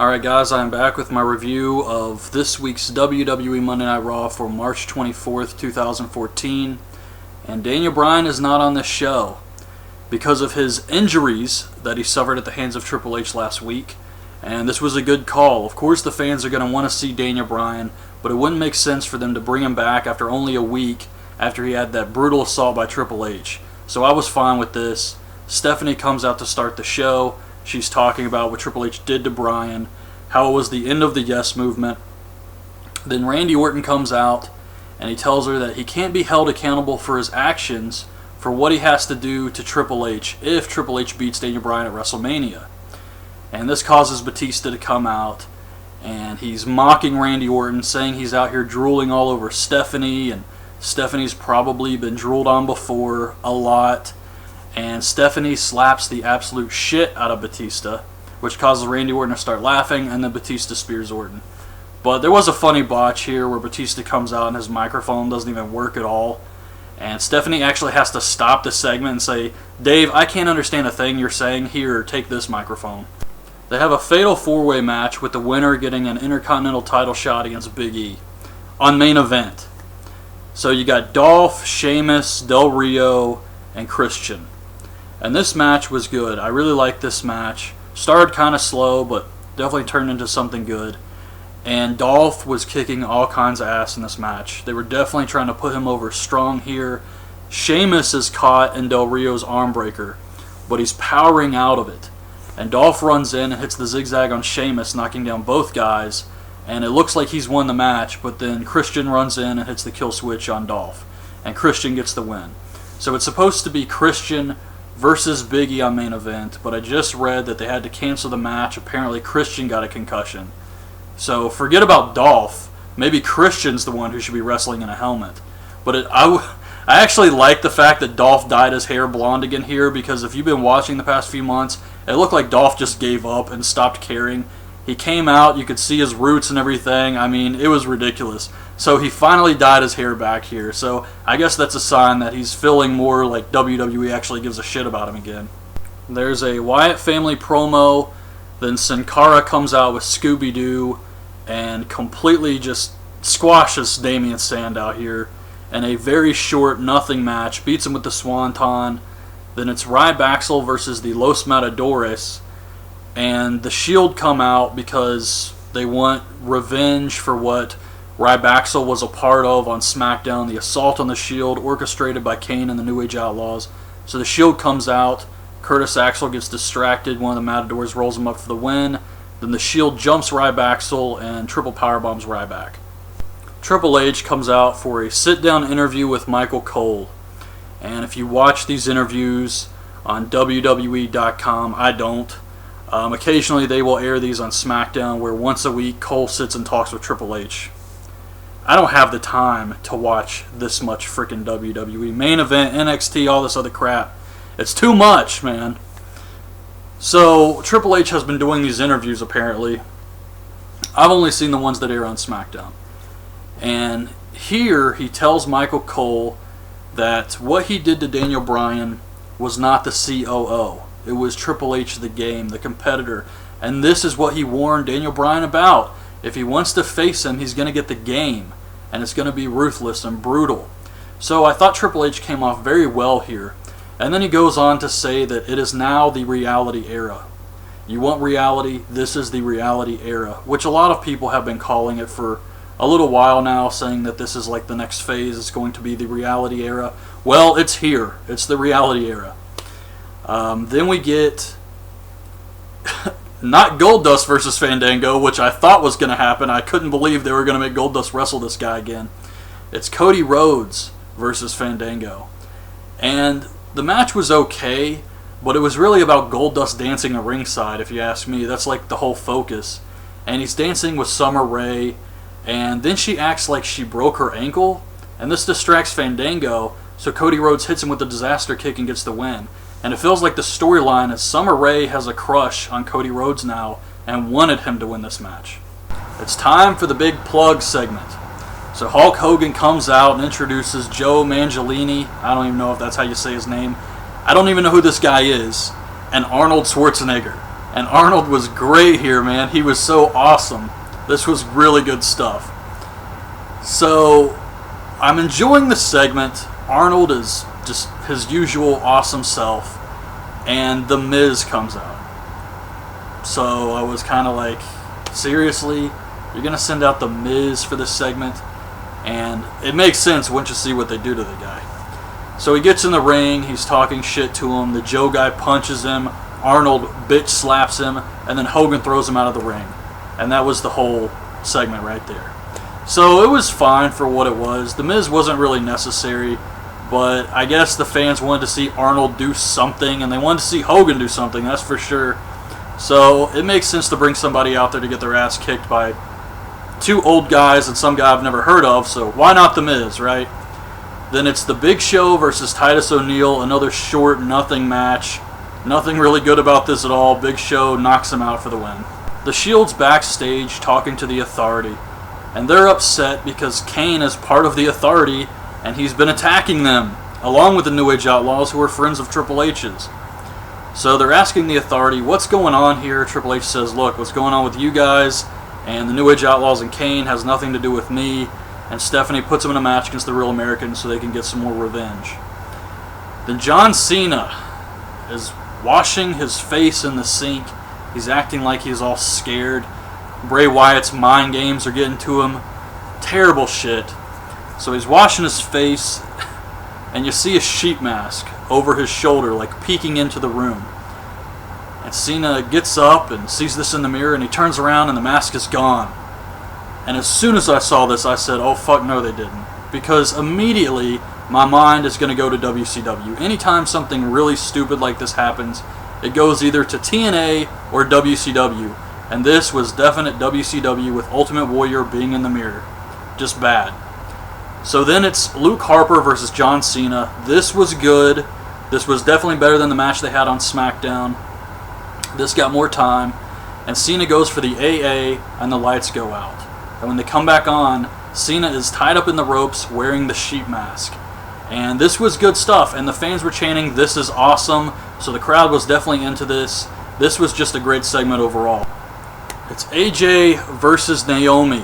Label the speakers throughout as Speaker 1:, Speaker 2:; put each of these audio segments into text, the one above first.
Speaker 1: Alright guys, I am back with my review of this week's WWE Monday Night Raw for March 24th, 2014. And Daniel Bryan is not on this show because of his injuries that he suffered at the hands of Triple H last week. And this was a good call. Of course the fans are going to want to see Daniel Bryan, but it wouldn't make sense for them to bring him back after only a week after he had that brutal assault by Triple H. So I was fine with this. Stephanie comes out to start the show. She's talking about what Triple H did to Bryan, how it was the end of the Yes movement. Then Randy Orton comes out and he tells her that he can't be held accountable for his actions for what he has to do to Triple H if Triple H beats Daniel Bryan at WrestleMania. And this causes Batista to come out and he's mocking Randy Orton, saying he's out here drooling all over Stephanie, and Stephanie's probably been drooled on before a lot. And Stephanie slaps the absolute shit out of Batista, which causes Randy Orton to start laughing, and then Batista spears Orton. But there was a funny botch here where Batista comes out and his microphone doesn't even work at all. And Stephanie actually has to stop the segment and say, "Dave, I can't understand a thing you're saying. Here, take this microphone." They have a fatal four-way match with the winner getting an Intercontinental title shot against Big E on main event. So you got Dolph, Sheamus, Del Rio, and Christian. And this match was good. I really liked this match. Started kind of slow, but definitely turned into something good. And Dolph was kicking all kinds of ass in this match. They were definitely trying to put him over strong here. Sheamus is caught in Del Rio's arm breaker, but he's powering out of it. And Dolph runs in and hits the zigzag on Sheamus, knocking down both guys. And it looks like he's won the match, but then Christian runs in and hits the kill switch on Dolph. And Christian gets the win. So it's supposed to be Christian versus Big E on main event, but I just read that they had to cancel the match. Apparently Christian got a concussion. So forget about Dolph. Maybe Christian's the one who should be wrestling in a helmet. But I actually like the fact that Dolph dyed his hair blonde again here, because if you've been watching the past few months, it looked like Dolph just gave up and stopped caring. He came out, you could see his roots and everything. I mean, it was ridiculous. So he finally dyed his hair back here. So I guess that's a sign that he's feeling more like WWE actually gives a shit about him again. There's a Wyatt family promo. Then Sin Cara comes out with Scooby-Doo and completely just squashes Damian Sandow here in a very short nothing match. Beats him with the Swanton. Then it's Ryback versus the Los Matadores. And the Shield come out because they want revenge for what Ryback was a part of on SmackDown, the assault on the Shield orchestrated by Kane and the New Age Outlaws. So the Shield comes out, Curtis Axel gets distracted, one of the Matadors rolls him up for the win, then the Shield jumps Ryback and triple powerbombs Ryback. Triple H comes out for a sit-down interview with Michael Cole. And if you watch these interviews on WWE.com, I don't. Occasionally they will air these on SmackDown, where once a week Cole sits and talks with Triple H. I don't have the time to watch this much freaking WWE. Main event, NXT, all this other crap. It's too much, man. So Triple H has been doing these interviews apparently. I've only seen the ones that air on SmackDown. And here he tells Michael Cole that what he did to Daniel Bryan was not the COO. It was Triple H, the game, the competitor. And this is what he warned Daniel Bryan about. If he wants to face him, he's going to get the game. And it's going to be ruthless and brutal. So I thought Triple H came off very well here. And then he goes on to say that it is now the reality era. You want reality? This is the reality era. Which a lot of people have been calling it for a little while now, saying that this is like the next phase. It's going to be the reality era. Well, it's here. It's the reality era. Then we get not Goldust versus Fandango, which I thought was going to happen. I couldn't believe they were going to make Goldust wrestle this guy again. It's Cody Rhodes versus Fandango. And the match was okay, but it was really about Goldust dancing at ringside, if you ask me. That's like the whole focus. And he's dancing with Summer Rae, and then she acts like she broke her ankle, and this distracts Fandango, so Cody Rhodes hits him with a disaster kick and gets the win. And it feels like the storyline is Summer Rae has a crush on Cody Rhodes now and wanted him to win this match. It's time for the big plug segment. So Hulk Hogan comes out and introduces Joe Manganiello. I don't even know if that's how you say his name. I don't even know who this guy is. And Arnold Schwarzenegger. And Arnold was great here, man. He was so awesome. This was really good stuff. So, I'm enjoying the segment. Arnold is just his usual awesome self. And The Miz comes out. So, I was kind of like, seriously? You're going to send out The Miz for this segment? And it makes sense once you see what they do to the guy. So he gets in the ring, he's talking shit to him, the Joe guy punches him, Arnold bitch slaps him, and then Hogan throws him out of the ring. And that was the whole segment right there. So it was fine for what it was. The Miz wasn't really necessary, but I guess the fans wanted to see Arnold do something, and they wanted to see Hogan do something, that's for sure. So it makes sense to bring somebody out there to get their ass kicked by two old guys and some guy I've never heard of, so why not The Miz, right? Then it's The Big Show versus Titus O'Neil, another short, nothing match. Nothing really good about this at all. Big Show knocks him out for the win. The Shield's backstage talking to the Authority, and they're upset because Kane is part of the Authority, and he's been attacking them, along with the New Age Outlaws, who are friends of Triple H's. So they're asking the Authority, what's going on here? Triple H says, look, what's going on with you guys and the New Age Outlaws and Kane has nothing to do with me. And Stephanie puts him in a match against the Real Americans so they can get some more revenge. Then John Cena is washing his face in the sink. He's acting like he's all scared. Bray Wyatt's mind games are getting to him. Terrible shit. So he's washing his face, and you see a sheet mask over his shoulder, like peeking into the room. And Cena gets up and sees this in the mirror, and he turns around and the mask is gone. And as soon as I saw this, I said, oh fuck no they didn't. Because immediately my mind is going to go to WCW. Anytime something really stupid like this happens, it goes either to TNA or WCW. And this was definite WCW with Ultimate Warrior being in the mirror. Just bad. So then it's Luke Harper versus John Cena. This was good. This was definitely better than the match they had on SmackDown. This got more time. And Cena goes for the AA and the lights go out. And when they come back on, Cena is tied up in the ropes wearing the sheet mask. And this was good stuff. And the fans were chanting, this is awesome. So the crowd was definitely into this. This was just a great segment overall. It's AJ versus Naomi.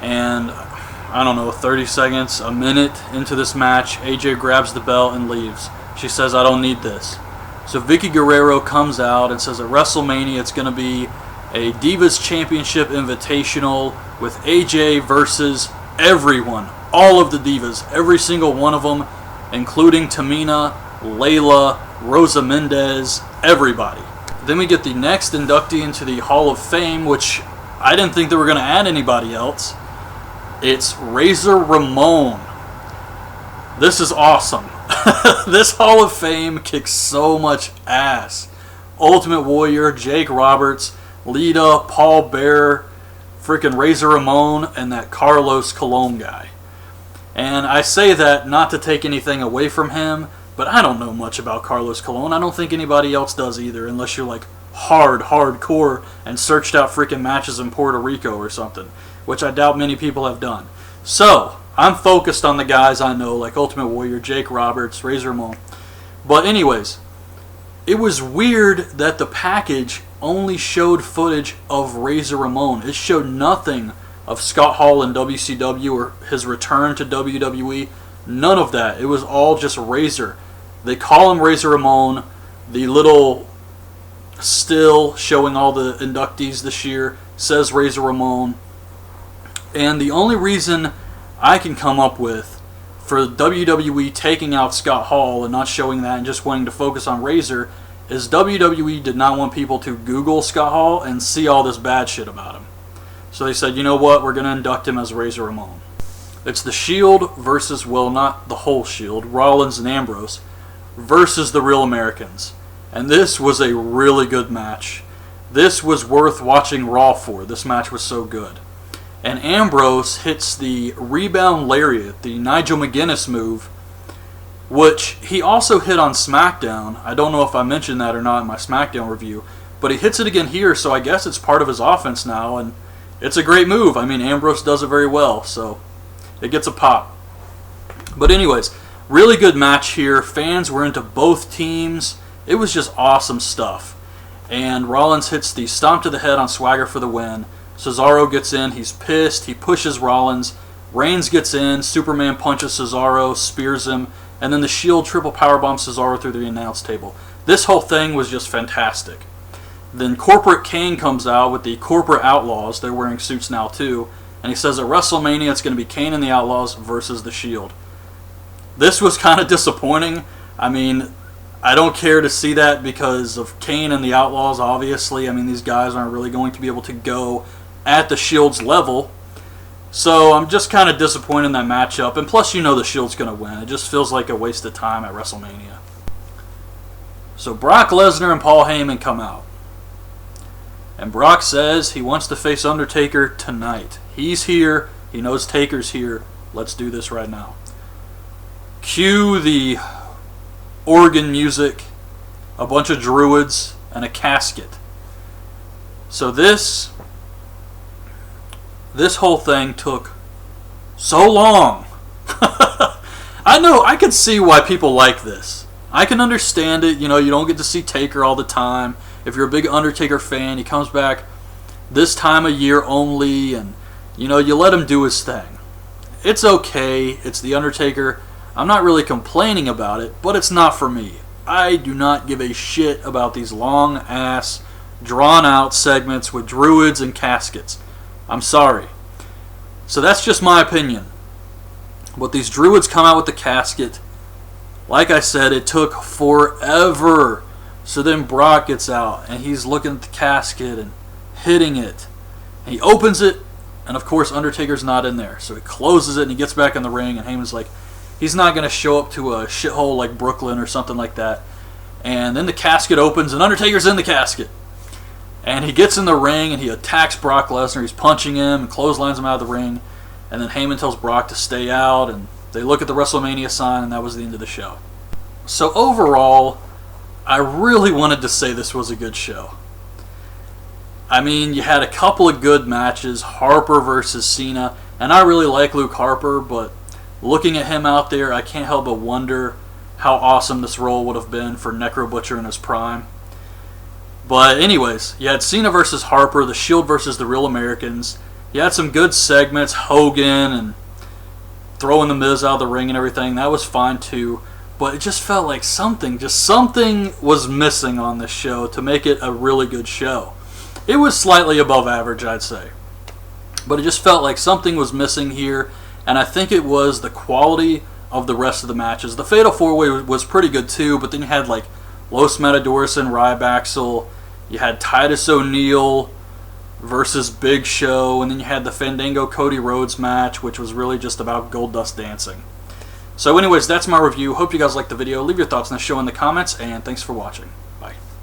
Speaker 1: And I don't know, 30 seconds, a minute into this match, AJ grabs the belt and leaves. She says, I don't need this. So Vicky Guerrero comes out and says at WrestleMania it's going to be a Divas Championship Invitational with AJ versus everyone. All of the Divas. Every single one of them, including Tamina, Layla, Rosa Mendez, everybody. Then we get the next inductee into the Hall of Fame, which I didn't think they were going to add anybody else. It's Razor Ramon. This is awesome. This Hall of Fame kicks so much ass. Ultimate Warrior, Jake Roberts, Lita, Paul Bearer, freaking Razor Ramon, and that Carlos Colon guy. And I say that not to take anything away from him, but I don't know much about Carlos Colon. I don't think anybody else does either, unless you're like hardcore and searched out freaking matches in Puerto Rico or something, which I doubt many people have done. So, I'm focused on the guys I know, like Ultimate Warrior, Jake Roberts, Razor Ramon. But anyways, it was weird that the package only showed footage of Razor Ramon. It showed nothing of Scott Hall in WCW or his return to WWE. None of that. It was all just Razor. They call him Razor Ramon. The little still showing all the inductees this year says Razor Ramon. And the only reason I can come up with for WWE taking out Scott Hall and not showing that and just wanting to focus on Razor is WWE did not want people to Google Scott Hall and see all this bad shit about him. So they said, you know what, we're going to induct him as Razor Ramon. It's the Shield versus, well, not the whole Shield, Rollins and Ambrose, versus the Real Americans. And this was a really good match. This was worth watching Raw for. This match was so good. And Ambrose hits the rebound lariat, the Nigel McGuinness move, which he also hit on SmackDown. I don't know if I mentioned that or not in my SmackDown review, but he hits it again here, so I guess it's part of his offense now, and it's a great move. I mean, Ambrose does it very well, so it gets a pop. But anyways, really good match here. Fans were into both teams. It was just awesome stuff. and Rollins hits the stomp to the head on Swagger for the win. Cesaro gets in, he's pissed, he pushes Rollins. Reigns gets in, Superman punches Cesaro, spears him, and then the Shield triple powerbomb Cesaro through the announce table. This whole thing was just fantastic. Then Corporate Kane comes out with the Corporate Outlaws. They're wearing suits now too. And he says at WrestleMania it's going to be Kane and the Outlaws versus the Shield. This was kind of disappointing. I mean, I don't care to see that because of Kane and the Outlaws, obviously. I mean, these guys aren't really going to be able to go at the Shield's level. So I'm just kind of disappointed in that matchup. And plus, you know the Shield's going to win. It just feels like a waste of time at WrestleMania. So Brock Lesnar and Paul Heyman come out. And Brock says he wants to face Undertaker tonight. He's here. He knows Taker's here. Let's do this right now. Cue the organ music, a bunch of druids, and a casket. So this whole thing took so long. I know, I can see why people like this. I can understand it. You know, you don't get to see Taker all the time. If you're a big Undertaker fan, he comes back this time of year only, and you know, you let him do his thing. It's okay. It's the Undertaker. I'm not really complaining about it, but it's not for me. I do not give a shit about these long-ass, drawn-out segments with druids and caskets. I'm sorry. So that's just my opinion. But these druids come out with the casket. Like I said, it took forever. So then Brock gets out, and he's looking at the casket and hitting it. And he opens it, and of course Undertaker's not in there. So he closes it, and he gets back in the ring, and Heyman's like, he's not going to show up to a shithole like Brooklyn or something like that. And then the casket opens, and Undertaker's in the casket. And he gets in the ring, and he attacks Brock Lesnar. He's punching him and clotheslines him out of the ring. And then Heyman tells Brock to stay out, and they look at the WrestleMania sign, and that was the end of the show. So overall, I really wanted to say this was a good show. I mean, you had a couple of good matches, Harper versus Cena, and I really like Luke Harper, but looking at him out there, I can't help but wonder how awesome this role would have been for Necro Butcher in his prime. But anyways, you had Cena versus Harper, the Shield versus the Real Americans. You had some good segments, Hogan and throwing the Miz out of the ring and everything. That was fine too. But it just felt like something was missing on this show to make it a really good show. It was slightly above average, I'd say. But it just felt like something was missing here. And I think it was the quality of the rest of the matches. The Fatal 4-Way was pretty good too, but then you had like Los Matadores and Ryback. You had Titus O'Neil versus Big Show, and then you had the Fandango Cody Rhodes match, which was really just about Goldust dancing. So anyways, that's my review. Hope you guys liked the video. Leave your thoughts on the show in the comments, and thanks for watching.